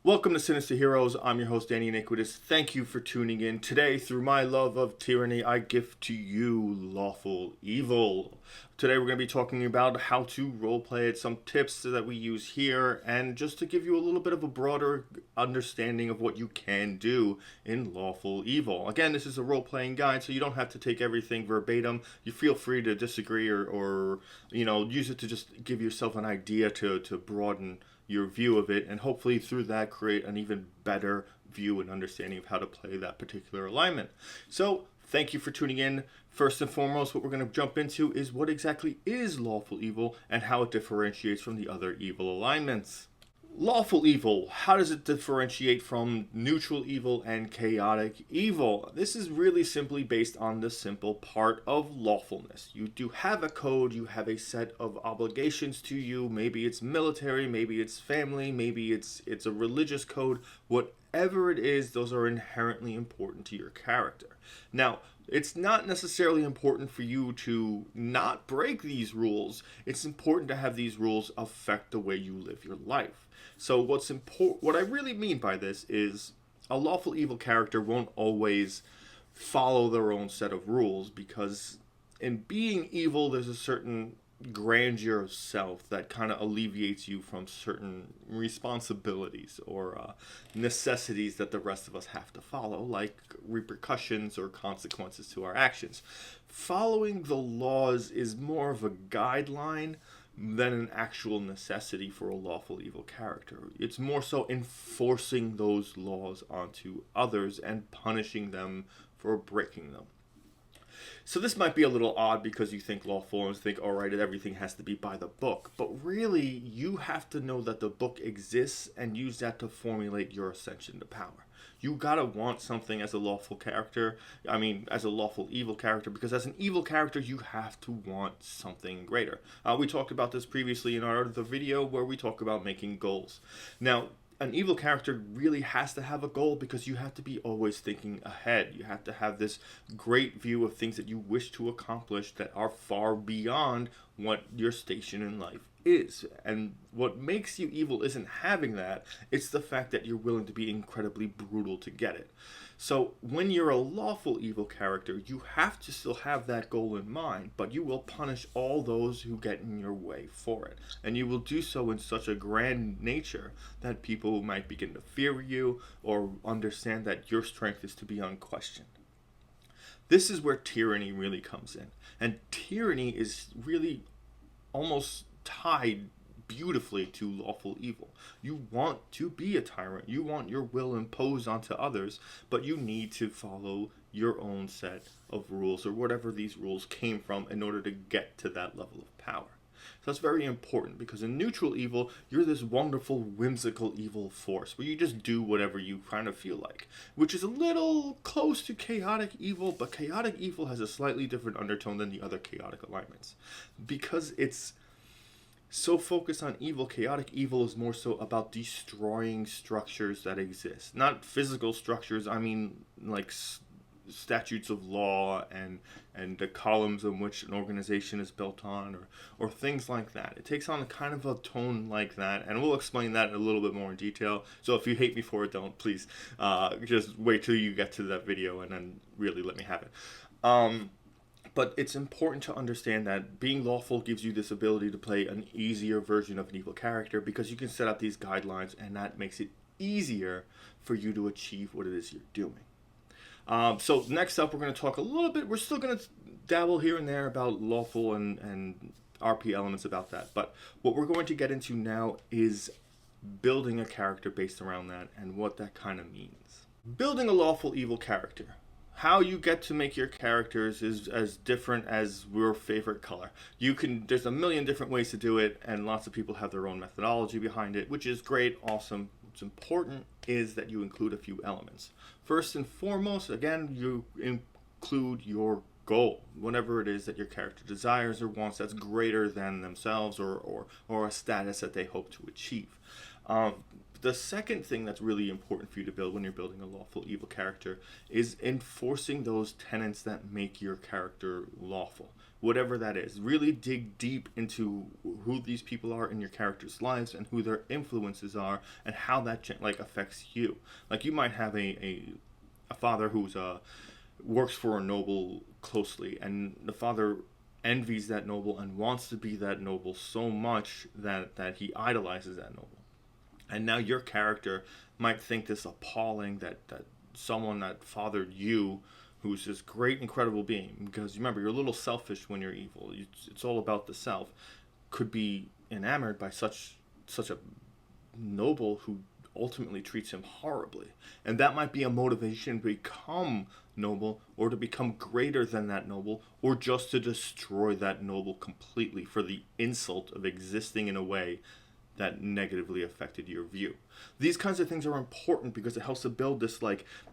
Welcome to Sinister Heroes. I'm your host, Danny Iniquitous. Thank you for tuning in. Today, through my love of tyranny, I gift to you Lawful Evil. Today, we're going to be talking about how to roleplay it, some tips that we use here, and just to give you a little bit of a broader understanding of what you can do in Lawful Evil. Again, this is a role-playing guide, so you don't have to take everything verbatim. You feel free to disagree or use it to just give yourself an idea to broaden your view of it, and hopefully through that create an even better view and understanding of how to play that particular alignment. So thank you for tuning in. First and foremost, what we're going to jump into is what exactly is Lawful Evil and how it differentiates from the other evil alignments. Lawful Evil, how does it differentiate from neutral evil and chaotic evil? This is really simply based on the simple part of lawfulness. You do have a code, you have a set of obligations to you. Maybe it's military, maybe it's family, maybe it's a religious code. Whatever it is, those are inherently important to your character. Now, it's not necessarily important for you to not break these rules. It's important to have these rules affect the way you live your life. So what I really mean by this is a lawful evil character won't always follow their own set of rules, because in being evil, there's a certain grandeur of self that kind of alleviates you from certain responsibilities or necessities that the rest of us have to follow, like repercussions or consequences to our actions. Following the laws is more of a guideline than an actual necessity for a lawful evil character. It's more so enforcing those laws onto others and punishing them for breaking them. So this might be a little odd because you think lawful and think, all right, everything has to be by the book. But really, you have to know that the book exists and use that to formulate your ascension to power. You gotta want something as a lawful character, as a lawful evil character, because as an evil character, you have to want something greater. We talked about this previously in our other video where we talk about making goals. Now, an evil character really has to have a goal because you have to be always thinking ahead. You have to have this great view of things that you wish to accomplish that are far beyond what your station in life is. And what makes you evil isn't having that, it's the fact that you're willing to be incredibly brutal to get it. So when you're a lawful evil character, you have to still have that goal in mind, but you will punish all those who get in your way for it. And you will do so in such a grand nature that people might begin to fear you or understand that your strength is to be unquestioned. This is where tyranny really comes in. And tyranny is really almost tied beautifully to lawful evil. You want to be a tyrant. You want your will imposed onto others, but you need to follow your own set of rules or whatever these rules came from in order to get to that level of power. So that's very important, because in neutral evil, you're this wonderful, whimsical evil force where you just do whatever you kind of feel like, which is a little close to chaotic evil, but chaotic evil has a slightly different undertone than the other chaotic alignments. Because it's so focused on evil, chaotic evil is more so about destroying structures that exist. Not physical structures, like statutes of law and the columns on which an organization is built on, or things like that. It takes on a kind of a tone like that, and we'll explain that in a little bit more in detail. So if you hate me for it, don't, please just wait till you get to that video and then really let me have it. But it's important to understand that being lawful gives you this ability to play an easier version of an evil character, because you can set out these guidelines and that makes it easier for you to achieve what it is you're doing. So next up, we're going to talk a little bit, we're still going to dabble here and there about lawful and RP elements about that. But what we're going to get into now is building a character based around that and what that kind of means. Building a lawful evil character. How you get to make your characters is as different as your favorite color. There's a million different ways to do it, and lots of people have their own methodology behind it, which is great, awesome. What's important is that you include a few elements. First and foremost, again, you include your goal, whatever it is that your character desires or wants that's greater than themselves or a status that they hope to achieve. The second thing that's really important for you to build when you're building a lawful evil character is enforcing those tenets that make your character lawful. whatever that is. Really dig deep into who these people are in your character's lives and who their influences are and how that like affects you. Like you might have a father who's works for a noble closely, and the father envies that noble and wants to be that noble so much that he idolizes that noble. And now your character might think this appalling that someone that fathered you, who's this great, incredible being, because remember, you're a little selfish when you're evil. It's all about the self. Could be enamored by such a noble who ultimately treats him horribly. And that might be a motivation to become noble, or to become greater than that noble, or just to destroy that noble completely for the insult of existing in a way that negatively affected your view. These kinds of things are important because it helps to build this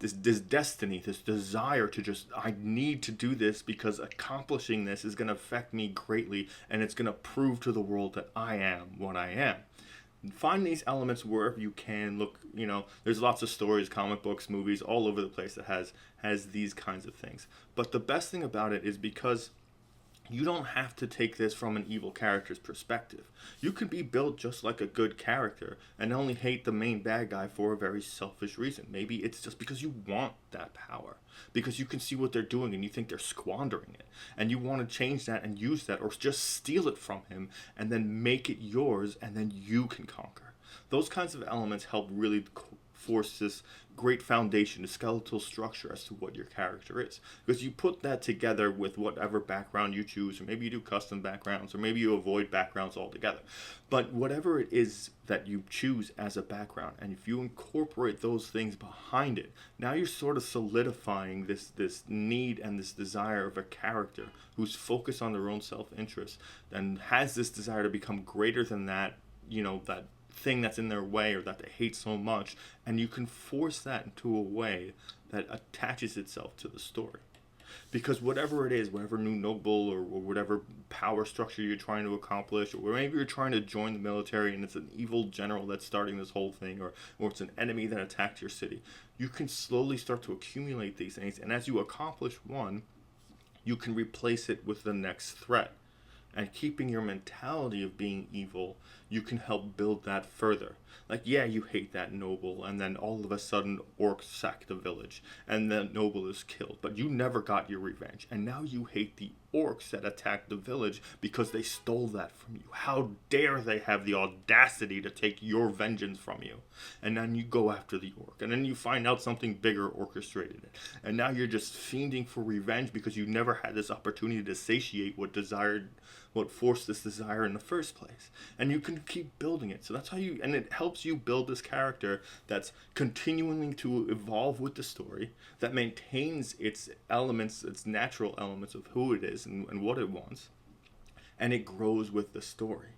this destiny, this desire to just, I need to do this because accomplishing this is going to affect me greatly, and it's going to prove to the world that I am what I am. Find these elements wherever you can. Look, there's lots of stories, comic books, movies, all over the place that has these kinds of things. But the best thing about it is because you don't have to take this from an evil character's perspective. You can be built just like a good character and only hate the main bad guy for a very selfish reason. Maybe it's just because you want that power, because you can see what they're doing and you think they're squandering it, and you want to change that and use that, or just steal it from him and then make it yours, and then you can conquer. Those kinds of elements help really force this great foundation, a skeletal structure as to what your character is. Because you put that together with whatever background you choose, or maybe you do custom backgrounds, or maybe you avoid backgrounds altogether. But whatever it is that you choose as a background, and if you incorporate those things behind it, now you're sort of solidifying this need and this desire of a character who's focused on their own self-interest and has this desire to become greater than that, that thing that's in their way or that they hate so much, and you can force that into a way that attaches itself to the story. Because whatever it is, whatever new noble or whatever power structure you're trying to accomplish, or maybe you're trying to join the military and it's an evil general that's starting this whole thing, or it's an enemy that attacked your city, you can slowly start to accumulate these things, and as you accomplish one, you can replace it with the next threat. And keeping your mentality of being evil, you can help build that further. Like, yeah, you hate that noble, and then all of a sudden orcs sack the village, and the noble is killed, but you never got your revenge. And now you hate the orcs that attacked the village because they stole that from you. How dare they have the audacity to take your vengeance from you? And then you go after the orc, and then you find out something bigger orchestrated it. And now you're just fiending for revenge because you never had this opportunity to satiate what forced this desire in the first place. And you can keep building it. So that's how and it helps you build this character that's continuing to evolve with the story, that maintains its elements, its natural elements of who it is and what it wants, and it grows with the story.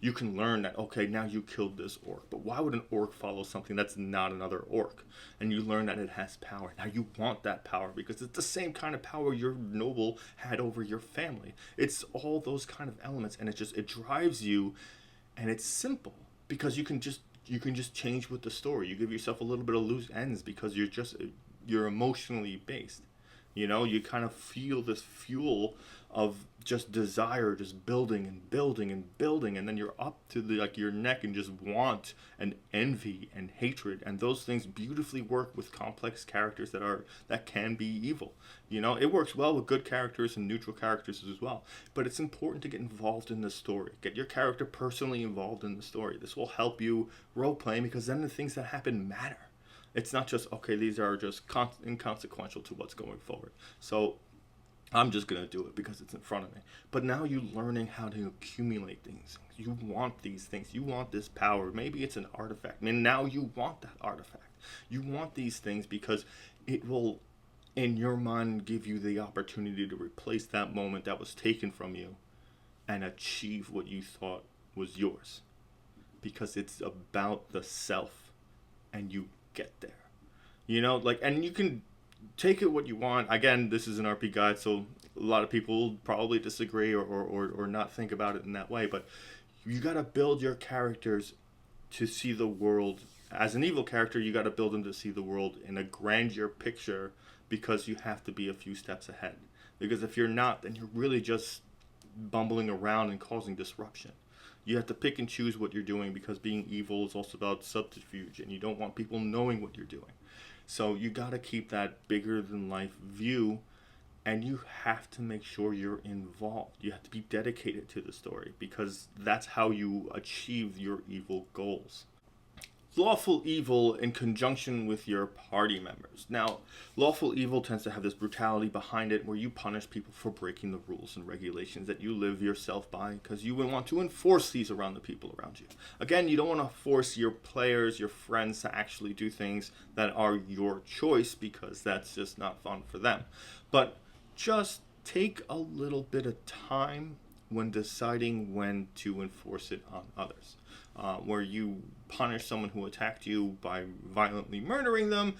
You can learn that, okay, now you killed this orc, but why would an orc follow something that's not another orc? And you learn that it has power. Now you want that power because it's the same kind of power your noble had over your family. It's all those kind of elements, and it drives you, and it's simple because you can just change with the story. You give yourself a little bit of loose ends because you're emotionally based. You kind of feel this fuel of just desire, just building and building and building, and then you're up to your neck and just want and envy and hatred, and those things beautifully work with complex characters that can be evil. It works well with good characters and neutral characters as well, but it's important to get involved in the story. Get your character personally involved in the story. This will help you role play, because then the things that happen matter. It's not just, okay, these are just inconsequential to what's going forward, so I'm just going to do it because it's in front of me. But now you're learning how to accumulate things. You want these things. You want this power. Maybe it's an artifact. And now you want that artifact. You want these things because it will, in your mind, give you the opportunity to replace that moment that was taken from you and achieve what you thought was yours. Because it's about the self, and you get there. And you can take it what you want. Again, this is an RP guide, so a lot of people probably disagree or not think about it in that way, but you got to build your characters to see the world. As an evil character, you got to build them to see the world in a grandeur picture, because you have to be a few steps ahead. Because if you're not, then you're really just bumbling around and causing disruption. You have to pick and choose what you're doing, because being evil is also about subterfuge, and you don't want people knowing what you're doing. So you got to keep that bigger than life view, and you have to make sure you're involved. You have to be dedicated to the story, because that's how you achieve your evil goals. Lawful evil in conjunction with your party members. Now, lawful evil tends to have this brutality behind it, where you punish people for breaking the rules and regulations that you live yourself by, because you would want to enforce these around the people around you. Again, you don't want to force your players, your friends, to actually do things that are your choice, because that's just not fun for them. But just take a little bit of time when deciding when to enforce it on others. Where you punish someone who attacked you by violently murdering them,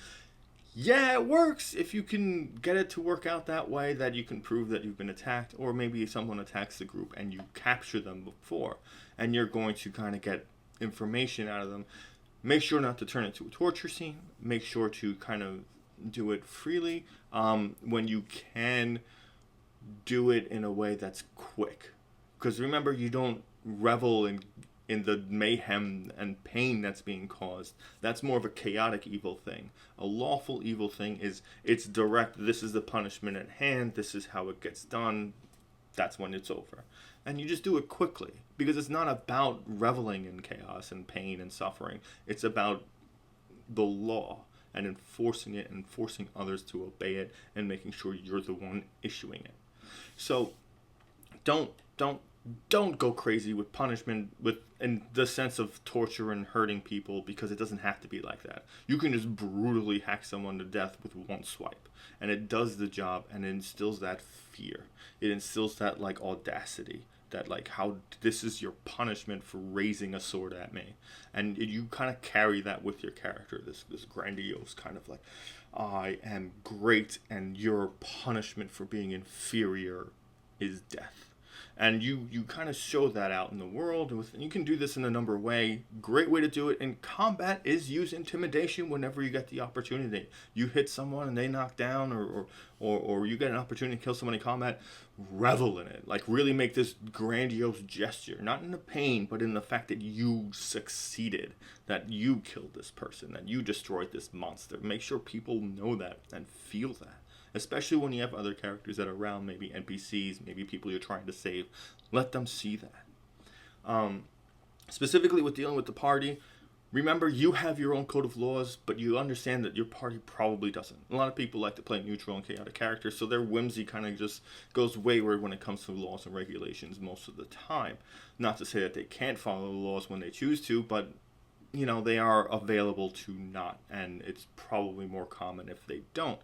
yeah, it works if you can get it to work out that way, that you can prove that you've been attacked. Or maybe someone attacks the group and you capture them before, and you're going to kind of get information out of them. Make sure not to turn it into a torture scene. Make sure to kind of do it freely. When you can, do it in a way that's quick. Because remember, you don't revel in the mayhem and pain that's being caused. That's more of a chaotic evil thing. A lawful evil thing is, it's direct. This is the punishment at hand. This is how it gets done. That's when it's over. And you just do it quickly, because it's not about reveling in chaos and pain and suffering. It's about the law and enforcing it, and forcing others to obey it, and making sure you're the one issuing it. So don't go crazy with punishment in the sense of torture and hurting people, because it doesn't have to be like that. You can just brutally hack someone to death with one swipe, and it does the job, and it instills that fear. It instills that like audacity, that like, how this is your punishment for raising a sword at me. And you kind of carry that with your character, this grandiose kind of like, I am great, and your punishment for being inferior is death. And you kind of show that out in the world. And you can do this in a number of ways. Great way to do it in combat is use intimidation whenever you get the opportunity. You hit someone and they knock down, or you get an opportunity to kill someone in combat, revel in it. Like, really make this grandiose gesture. Not in the pain, but in the fact that you succeeded. That you killed this person. That you destroyed this monster. Make sure people know that and feel that. Especially when you have other characters that are around, maybe NPCs, maybe people you're trying to save. Let them see that. Specifically with dealing with the party, remember, you have your own code of laws, but you understand that your party probably doesn't. A lot of people like to play neutral and chaotic characters, so their whimsy kind of just goes wayward when it comes to laws and regulations most of the time. Not to say that they can't follow the laws when they choose to, but you know, they are available to not, and it's probably more common if they don't.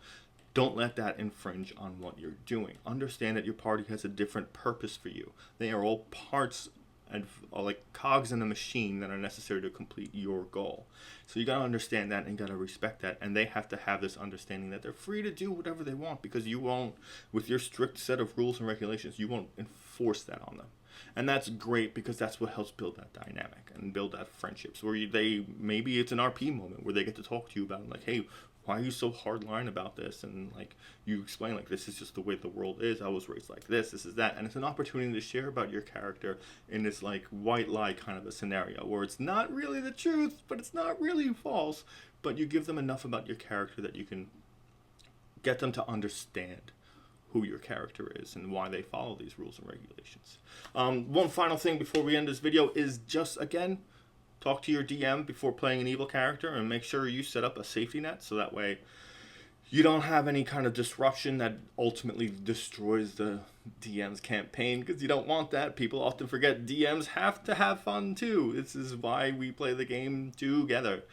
Don't let that infringe on what you're doing. Understand that your party has a different purpose for you. They are all parts and like cogs in a machine that are necessary to complete your goal. So you gotta understand that and gotta respect that. And they have to have this understanding that they're free to do whatever they want, because you won't, with your strict set of rules and regulations, you won't enforce that on them. And that's great, because that's what helps build that dynamic and build that friendships where maybe it's an RP moment where they get to talk to you about it, like, hey, why are you so hardline about this? And like, you explain, like, this is just the way the world is. I was raised like this is that. And it's an opportunity to share about your character in this like white lie kind of a scenario where it's not really the truth, but it's not really false. But you give them enough about your character that you can get them to understand who your character is and why they follow these rules and regulations. One final thing before we end this video is just, again, talk to your DM before playing an evil character, and make sure you set up a safety net, so that way you don't have any kind of disruption that ultimately destroys the DM's campaign, because you don't want that. People often forget DMs have to have fun too. This is why we play the game together.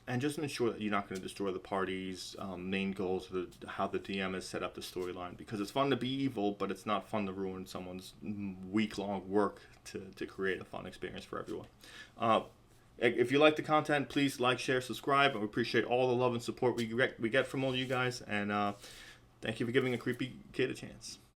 And just ensure that you're not going to destroy the party's main goals, how the DM has set up the storyline, because it's fun to be evil, but it's not fun to ruin someone's week-long work to create a fun experience for everyone. If you like the content, please like, share, subscribe. I appreciate all the love and support we get from all you guys. And thank you for giving a creepy kid a chance.